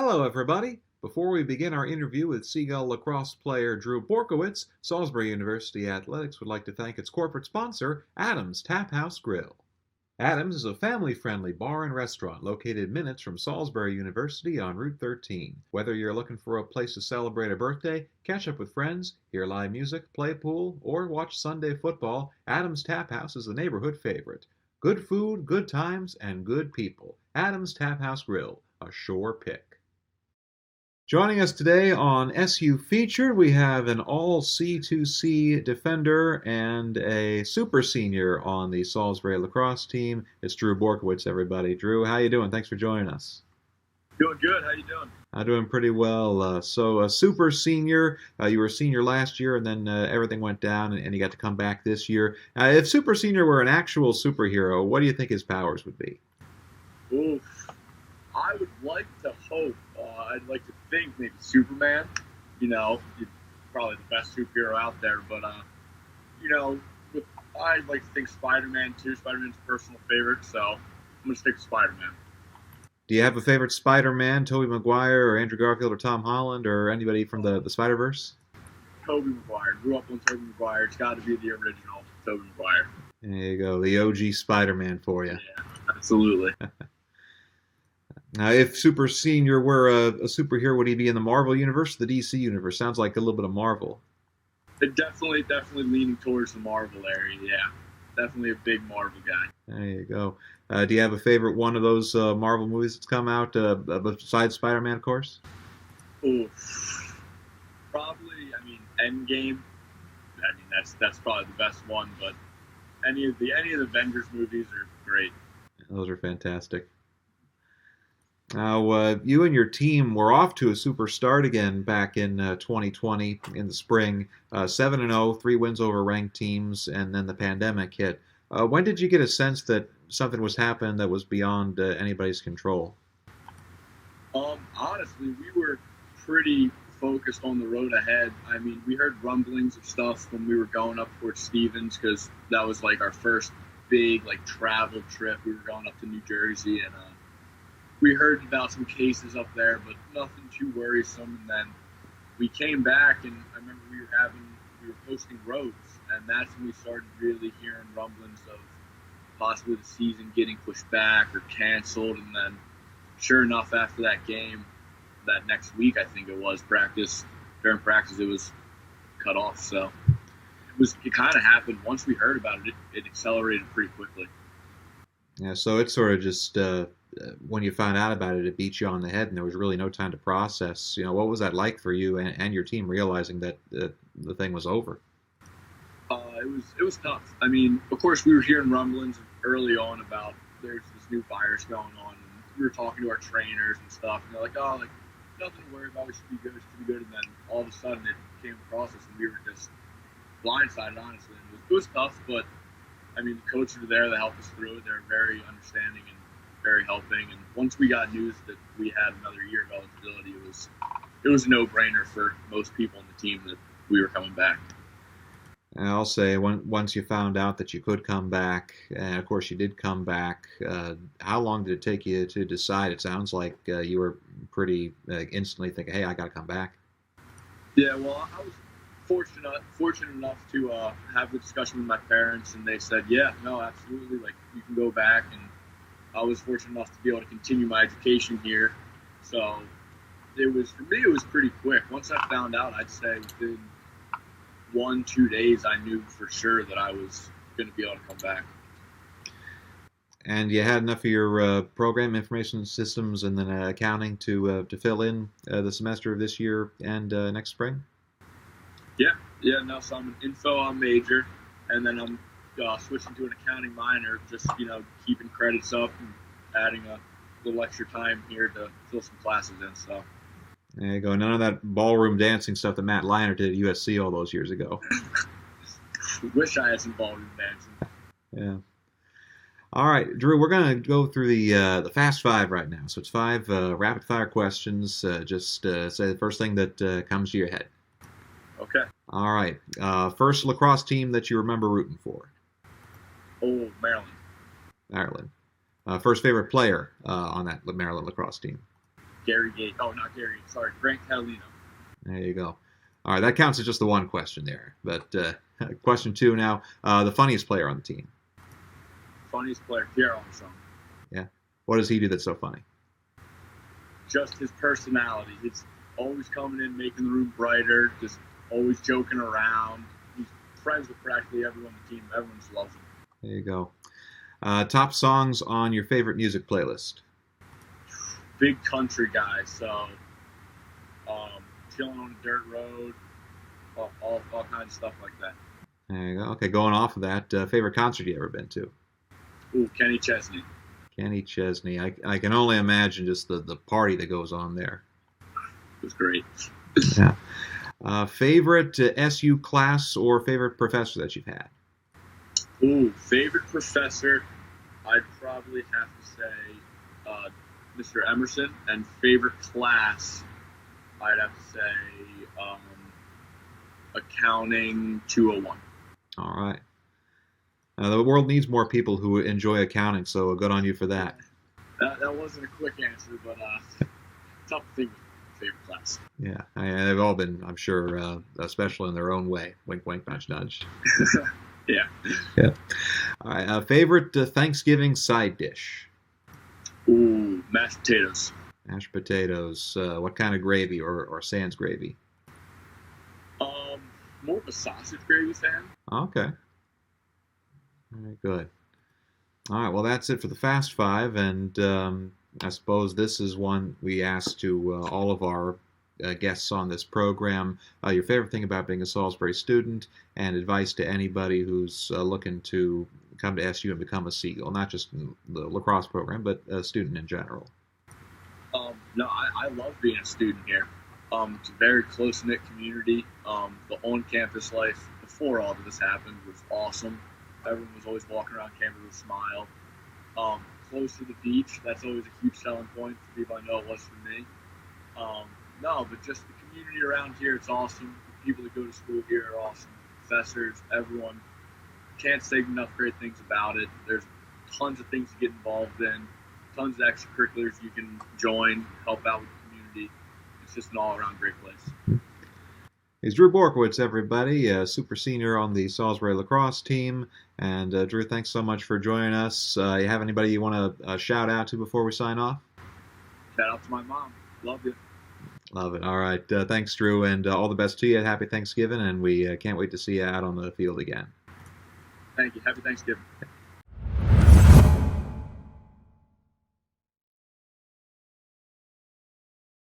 Hello, everybody. Before we begin our interview with Seagull lacrosse player Drew Borkowicz, Salisbury University Athletics would like to thank its corporate sponsor, Adams Taphouse Grille. Adams is a family-friendly bar and restaurant located minutes from Salisbury University on Route 13. Whether you're looking for a place to celebrate a birthday, catch up with friends, hear live music, play pool, or watch Sunday football, Adams Taphouse is the neighborhood favorite. Good food, good times, and good people. Adams Taphouse Grill, a sure pick. Joining us today on SU Featured, we have an all C2C defender and a super senior on the Salisbury lacrosse team. It's Drew Borkowicz, everybody. Drew, how you doing? Thanks for joining us. Doing good. How you doing? I'm doing pretty well. So a super senior, you were a senior last year, and then everything went down, and you got to come back this year. If super senior were an actual superhero, what do you think his powers would be? Oof. I would like to hope. I'd like to think maybe Superman. You know, he's probably the best superhero out there. But I'd like to think Spider-Man too. Spider-Man's a personal favorite, so I'm gonna stick with Spider-Man. Do you have a favorite Spider-Man, Tobey Maguire, or Andrew Garfield, or Tom Holland, or anybody from the Spider-Verse? Tobey Maguire. Grew up on Tobey Maguire. It's got to be the original Tobey Maguire. There you go, the OG Spider-Man for you. Yeah, absolutely. Now, if Super Senior were a superhero, would he be in the Marvel universe or the DC universe? Sounds like a little bit of Marvel. It definitely leaning towards the Marvel area. Yeah, definitely a big Marvel guy. There you go. Do you have a favorite one of those Marvel movies that's come out besides Spider-Man, of course? Oh, probably. Endgame. That's probably the best one. But any of the Avengers movies are great. Those are fantastic. Now, you and your team were off to a super start again back in 2020 in the spring. 7-0, 3 wins over ranked teams, and then the pandemic hit. When did you get a sense that something was happening that was beyond anybody's control? Honestly, we were pretty focused on the road ahead. We heard rumblings of stuff when we were going up towards Stevens because that was like our first big travel trip. We were going up to New Jersey, and we heard about some cases up there, but nothing too worrisome. And then we came back, and I remember we were posting roads, and that's when we started really hearing rumblings of possibly the season getting pushed back or canceled. And then, sure enough, after that game, that next week, I think it was during practice, it was cut off. So it kind of happened once we heard about it. It accelerated pretty quickly. Yeah, so it sort of just when you found out about it, it beat you on the head, and there was really no time to process. What was that like for you and your team realizing that the thing was over? It was tough. Of course, we were hearing rumblings early on about there's this new virus going on, and we were talking to our trainers and stuff, and they're like, nothing to worry about. We should be good. And then all of a sudden, it came across us, and we were just blindsided, honestly. And it was tough, but the coaches were there to help us through it. They're very understanding and very helping. And once we got news that we had another year of eligibility, it was a no-brainer for most people on the team that we were coming back. And I'll say, once you found out that you could come back, and of course you did come back, how long did it take you to decide? It sounds like you were pretty instantly thinking, hey, I got to come back. Yeah, well, I was fortunate enough to have the discussion with my parents, and they said, yeah, no, absolutely, you can go back. And I was fortunate enough to be able to continue my education here. So for me, it was pretty quick. Once I found out, I'd say within 1-2 days, I knew for sure that I was going to be able to come back. And you had enough of your program information systems and then accounting to fill in the semester of this year and next spring? Yeah. No, so I'm an info major, and then I'm switching to an accounting minor, just keeping credits up and adding a little extra time here to fill some classes in. So there you go. None of that ballroom dancing stuff that Matt Leinart did at USC all those years ago. Wish I had some ballroom dancing. Yeah. All right, Drew, we're going to go through the Fast Five right now. So it's 5 rapid-fire questions. Just say the first thing that comes to your head. Okay. All right. First lacrosse team that you remember rooting for? Oh, Maryland. Maryland. First favorite player on that Maryland lacrosse team? Gary Gate. Oh, not Gary. Sorry, Grant Catalino. There you go. All right, that counts as just the one question there. But question 2 now. The funniest player on the team. Funniest player, Pierre Armstrong. Yeah. What does he do that's so funny? Just his personality. He's always coming in, making the room brighter, just always joking around. He's friends with practically everyone on the team. Everyone just loves him. There you go. Top songs on your favorite music playlist. Big country guy, so chilling on a dirt road, all kinds of stuff like that. There you go. Okay, going off of that, favorite concert you ever been to? Ooh, Kenny Chesney. Kenny Chesney. I can only imagine just the party that goes on there. It was great. Yeah. Favorite SU class or favorite professor that you've had? Ooh, favorite professor, I'd probably have to say Mr. Emerson, and favorite class, I'd have to say Accounting 201. All right. The world needs more people who enjoy accounting, so good on you for that. That wasn't a quick answer, but tough to think of favorite class. Yeah, they've all been, I'm sure, special in their own way. Wink, wink, nudge, nudge. Yeah. Yeah. All right. Favorite Thanksgiving side dish? Ooh, mashed potatoes. Mashed potatoes. What kind of gravy or sans gravy? More of a sausage gravy fan. Okay. All right, good. All right, well, that's it for the Fast Five, and I suppose this is one we asked to all of our guests on this program. Your favorite thing about being a Salisbury student, and advice to anybody who's looking to come to SU and become a Seagull, not just in the lacrosse program, but a student in general. No, I love being a student here. It's a very close-knit community. The on-campus life before all of this happened was awesome. Everyone was always walking around campus with a smile. Close to the beach, that's always a huge selling point for people. I know it was for me. No, but just the community around here, it's awesome. The people that go to school here are awesome. Professors, everyone. Can't say enough great things about it. There's tons of things to get involved in, tons of extracurriculars you can join, help out with the community. It's just an all-around great place. He's Drew Borkowicz, everybody, super senior on the Salisbury lacrosse team. And Drew, thanks so much for joining us. You have anybody you want to shout out to before we sign off? Shout out to my mom. Love you. Love it. All right. Thanks, Drew, and all the best to you. Happy Thanksgiving, and we can't wait to see you out on the field again. Thank you. Happy Thanksgiving.